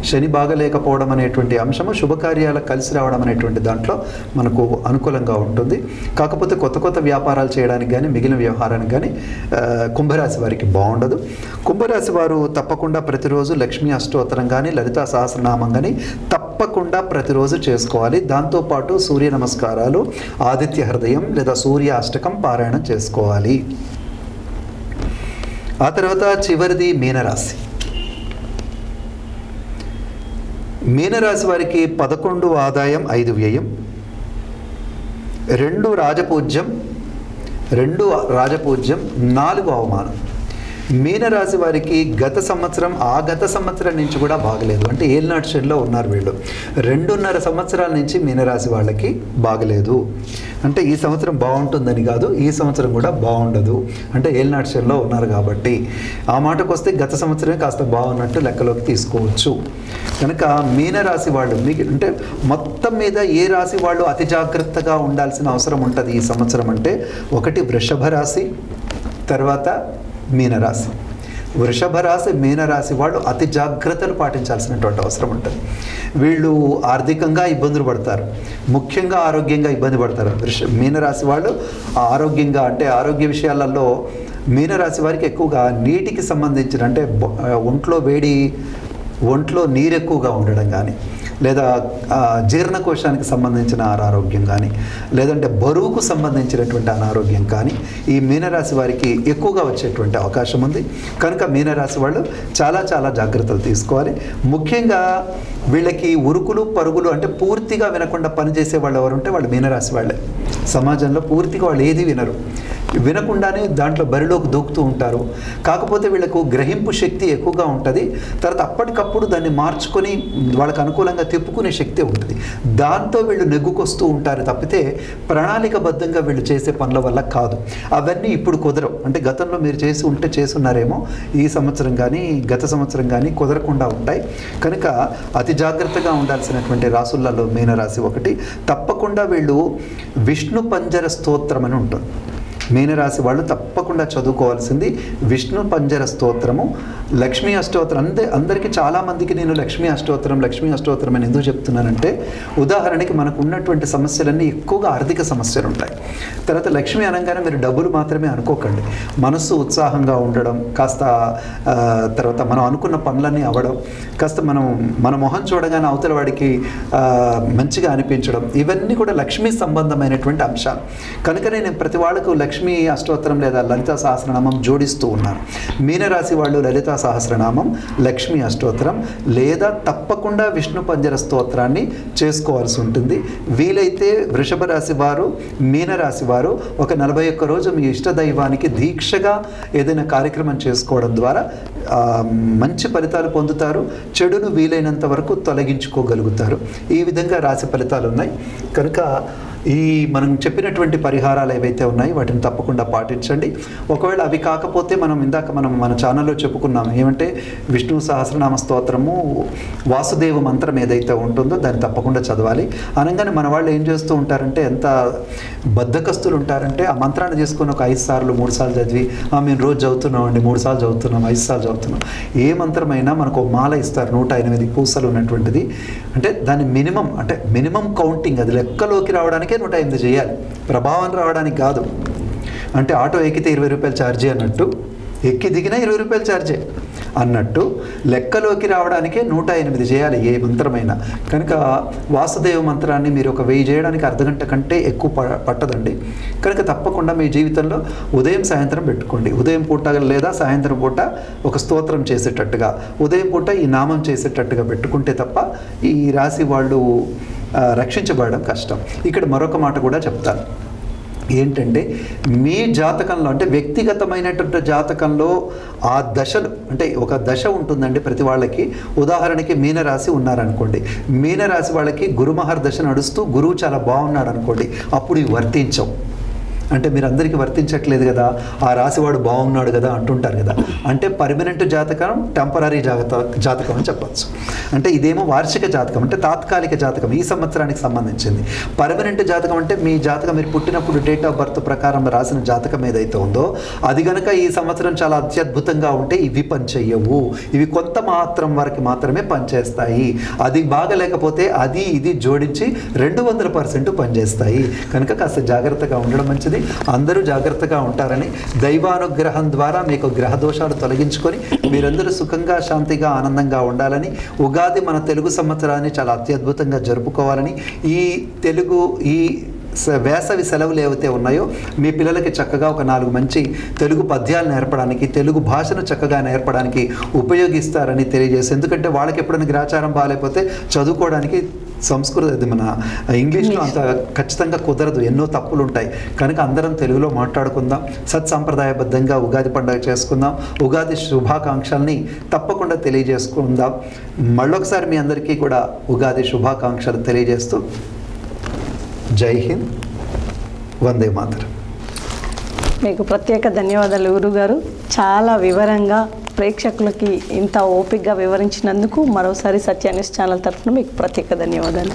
శని బాగలేకపోవడం అనేటువంటి అంశము శుభకార్యాలు కలిసి రావడం అనేటువంటి దాంట్లో మనకు అనుకూలంగా ఉంటుంది. కాకపోతే కొత్త వ్యాపారాలు చేయడానికి కానీ మిగిలిన వ్యవహారానికి కానీ కుంభరాశి వారికి బాగుండదు. కుంభరాశి వారు తప్పకుండా ప్రతిరోజు లక్ష్మీ అష్టోత్తరం కానీ లలితా సహస్రనామం కానీ తప్పకుండా ప్రతిరోజు చేసుకోవాలి. దాంతోపాటు సూర్య నమస్కారాలు, ఆదిత్య హృదయం లేదా సూర్య అష్టకం పారాయణం చేసుకోవాలి. ఆ తర్వాత చివరిది మీనరాశి వారికి 11 ఆదాయం 5 వ్యయం, 2 రాజపూజ్యం 4 అవమానం. మీనరాశి వారికి గత సంవత్సరం నుంచి కూడా బాగలేదు. అంటే ఏలినాటి శనిలో ఉన్నారు వీళ్ళు. 2.5 సంవత్సరాల నుంచి మీనరాశి వాళ్ళకి బాగలేదు. అంటే ఈ సంవత్సరం బాగుంటుందని కాదు, ఈ సంవత్సరం కూడా బాగుండదు. అంటే ఏలినాటి శనిలో ఉన్నారు కాబట్టి ఆ మాటకు వస్తే గత సంవత్సరమే కాస్త బాగున్నట్టు లెక్కలోకి తీసుకోవచ్చు. కనుక మీనరాశి వాళ్ళు అంటే మొత్తం మీద ఏ రాశి వాళ్ళు అతి జాగ్రత్తగా ఉండాల్సిన అవసరం ఉంటుంది ఈ సంవత్సరం అంటే, ఒకటి వృషభ రాశి, తర్వాత మీనరాశి. వృషభ రాశి, మీనరాశి వాళ్ళు అతి జాగ్రత్తలు పాటించాల్సినటువంటి అవసరం ఉంటుంది. వీళ్ళు ఆర్థికంగా ఇబ్బందులు పడతారు, ముఖ్యంగా ఆరోగ్యంగా ఇబ్బంది పడతారు. మీనరాశి వాళ్ళు ఆరోగ్యంగా అంటే ఆరోగ్య విషయాలలో మీనరాశి వారికి ఎక్కువగా నీటికి సంబంధించిన అంటే ఒంట్లో నీరు ఎక్కువగా ఉండడం కానీ, లేదా జీర్ణకోశానికి సంబంధించిన అనారోగ్యం కానీ, లేదంటే బరువుకు సంబంధించినటువంటి అనారోగ్యం కానీ ఈ మీనరాశి వారికి ఎక్కువగా వచ్చేటువంటి అవకాశం ఉంది. కనుక మీనరాశి వాళ్ళు చాలా జాగ్రత్తలు తీసుకోవాలి. ముఖ్యంగా వీళ్ళకి ఉరుకులు పరుగులు అంటే పూర్తిగా వినకుండా పనిచేసే వాళ్ళు ఎవరుంటే వాళ్ళు మీనరాశి వాళ్ళే. సమాజంలో పూర్తిగా వాళ్ళు ఏది వినరు. వినకుండానే దాంట్లో బరిలోకి దూకుతూ ఉంటారు. కాకపోతే వీళ్ళకు గ్రహింపు శక్తి ఎక్కువగా ఉంటుంది. తర్వాత అప్పటికప్పుడు దాన్ని మార్చుకొని వాళ్ళకు అనుకూలంగా తిప్పుకునే శక్తి ఉంటుంది. దాంతో వీళ్ళు నెగ్గుకొస్తూ ఉంటారు తప్పితే ప్రణాళికబద్ధంగా వీళ్ళు చేసే పనుల వల్ల కాదు. అవన్నీ ఇప్పుడు కుదరవు. అంటే గతంలో మీరు చేస్తున్నారేమో, ఈ సంవత్సరం కానీ గత సంవత్సరం కానీ కుదరకుండా ఉంటాయి. కనుక అతి జాగ్రత్తగా ఉండాల్సినటువంటి రాసులలో మీనరాశి ఒకటి. తప్పకుండా వీళ్ళు విష్ణు పంజర స్తోత్రం అని ఉంటుంది. మీనరాశి వాళ్ళు తప్పకుండా చదువుకోవాల్సింది విష్ణు పంజర స్తోత్రము, లక్ష్మీ అష్టోత్తరం. అందరికీ చాలామందికి నేను లక్ష్మీ అష్టోత్తరం అని ఎందుకు చెప్తున్నానంటే, ఉదాహరణకి మనకు ఉన్నటువంటి సమస్యలన్నీ ఎక్కువగా ఆర్థిక సమస్యలు ఉంటాయి. తర్వాత లక్ష్మి అనగానే మీరు డబ్బులు మాత్రమే అనుకోకండి. మనస్సు ఉత్సాహంగా ఉండడం, కాస్త తర్వాత మనం అనుకున్న పనులన్నీ అవ్వడం, కాస్త మన మొహం చూడగానే అవతల వాడికి మంచిగా అనిపించడం, ఇవన్నీ కూడా లక్ష్మీ సంబంధమైనటువంటి అంశాలు. కనుకనే నేను ప్రతి వాళ్ళకు లక్ష్మీ అష్టోత్తరం లేదా లలితా సహస్రనామం జోడిస్తూ ఉన్నారు. మీనరాశి వాళ్ళు లలితా సహస్రనామం, లక్ష్మీ అష్టోత్తరం లేదా తప్పకుండా విష్ణు పంజర స్తోత్రాన్ని చేసుకోవాల్సి ఉంటుంది. వీలైతే వృషభ రాశి వారు, మీనరాశి వారు ఒక 41 రోజు మీ ఇష్టదైవానికి దీక్షగా ఏదైనా కార్యక్రమం చేసుకోవడం ద్వారా మంచి ఫలితాలు పొందుతారు. చెడును వీలైనంత వరకు తొలగించుకోగలుగుతారు. ఈ విధంగా రాశి ఫలితాలు ఉన్నాయి. కనుక ఈ మనం చెప్పినటువంటి పరిహారాలు ఏవైతే ఉన్నాయి వాటిని తప్పకుండా పాటించండి. ఒకవేళ అవి కాకపోతే మనం మన ఛానల్లో చెప్పుకున్నాం ఏమంటే, విష్ణు సహస్రనామ స్తోత్రము, వాసుదేవ మంత్రం ఏదైతే ఉంటుందో దాన్ని తప్పకుండా చదవాలి. అనగానే మన వాళ్ళు ఏం చేస్తూ ఉంటారంటే, ఎంత బద్ధకస్తులు ఉంటారంటే, ఆ మంత్రాన్ని తీసుకొని ఒక 5 సార్లు 3 సార్లు చదివి మేము రోజు చదువుతున్నామండి, 3 సార్లు చదువుతున్నాం, 5 సార్లు చదువుతున్నాం. ఏ మంత్రమైనా మనకు ఒక మాల ఇస్తారు 108 పూసలు ఉన్నటువంటిది. అంటే దాని మినిమం కౌంటింగ్, అది లెక్కలోకి రావడానికి 108 చేయాలి, ప్రభావం రావడానికి కాదు. అంటే ఆటో ఎక్కితే 20 రూపాయలు ఛార్జీ అన్నట్టు, ఎక్కి దిగినా 20 రూపాయలు ఛార్జే అన్నట్టు, లెక్కలోకి రావడానికే 108 చేయాలి ఏ మంత్రమైనా. కనుక వాసుదేవ మంత్రాన్ని మీరు ఒక 1000 చేయడానికి అర్ధగంట కంటే ఎక్కువ పట్టదండి. కనుక తప్పకుండా మీ జీవితంలో ఉదయం సాయంత్రం పెట్టుకోండి. ఉదయం పూట లేదా సాయంత్రం పూట ఒక స్తోత్రం చేసేటట్టుగా, ఉదయం పూట ఈ నామం చేసేటట్టుగా పెట్టుకుంటే తప్ప ఈ రాశి వాళ్ళు రక్షించబడడం కష్టం. ఇక్కడ మరొక మాట కూడా చెప్తాను. ఏంటంటే, మీ జాతకంలో అంటే వ్యక్తిగతమైనటువంటి జాతకంలో ఆ దశలు, అంటే ఒక దశ ఉంటుందండి ప్రతి వాళ్ళకి. ఉదాహరణకి మీనరాశి ఉన్నారనుకోండి, మీనరాశి వాళ్ళకి గురుమహర్ దశ నడుస్తూ గురువు చాలా బాగున్నాడు అనుకోండి, అప్పుడు ఇవి వర్తించవు. అంటే మీరు అందరికీ వర్తించట్లేదు కదా, ఆ రాశివాడు బాగున్నాడు కదా అంటుంటారు కదా. అంటే పర్మనెంట్ జాతకం, టెంపరీ జాతకం అని చెప్పచ్చు. అంటే ఇదేమో వార్షిక జాతకం, అంటే తాత్కాలిక జాతకం, ఈ సంవత్సరానికి సంబంధించింది. పర్మనెంట్ జాతకం అంటే మీ జాతకం మీరు పుట్టినప్పుడు డేట్ ఆఫ్ బర్త్ ప్రకారం రాసిన జాతకం ఏదైతే ఉందో అది కనుక ఈ సంవత్సరం చాలా అత్యద్భుతంగా ఉంటే ఇవి పనిచేయవు. ఇవి కొంత మాత్రం వరకు మాత్రమే పనిచేస్తాయి. అది బాగలేకపోతే అది ఇది జోడించి 200% పనిచేస్తాయి. కనుక కాస్త జాగ్రత్తగా ఉండడం మంచిది. అందరూ జాగ్రత్తగా ఉంటారని, దైవానుగ్రహం ద్వారా మీకు గ్రహ దోషాలు తొలగించుకొని మీరందరూ సుఖంగా, శాంతిగా, ఆనందంగా ఉండాలని, ఉగాది మన తెలుగు సంవత్సరాన్ని చాలా అత్యద్భుతంగా జరుపుకోవాలని, ఈ వేసవి సెలవులు ఏవైతే ఉన్నాయో మీ పిల్లలకి చక్కగా ఒక 4 మంచి తెలుగు పద్యాలు నేర్పడానికి, తెలుగు భాషను చక్కగా నేర్పడానికి ఉపయోగిస్తారని తెలియజేసి, ఎందుకంటే వాళ్ళకి ఎప్పుడైనా గ్రాచారం బాగాలేకపోతే చదువుకోవడానికి సంస్కృతి మన ఇంగ్లీష్లో అంత ఖచ్చితంగా కుదరదు, ఎన్నో తప్పులు ఉంటాయి. కనుక అందరం తెలుగులో మాట్లాడుకుందాం, సత్సాంప్రదాయబద్ధంగా ఉగాది పండుగ చేసుకుందాం, ఉగాది శుభాకాంక్షల్ని తప్పకుండా తెలియజేసుకుందాం. మళ్ళొకసారి మీ అందరికీ కూడా ఉగాది శుభాకాంక్షలు తెలియజేస్తూ జై హింద్, వందే మాతరం. మీకు ప్రత్యేక ధన్యవాదాలు గురుగారు. చాలా వివరంగా ప్రేక్షకులకి ఇంత ఓపికగా వివరించినందుకు మరోసారి సత్య న్యూస్ ఛానల్ తరఫున మీకు ప్రత్యేక ధన్యవాదాలు.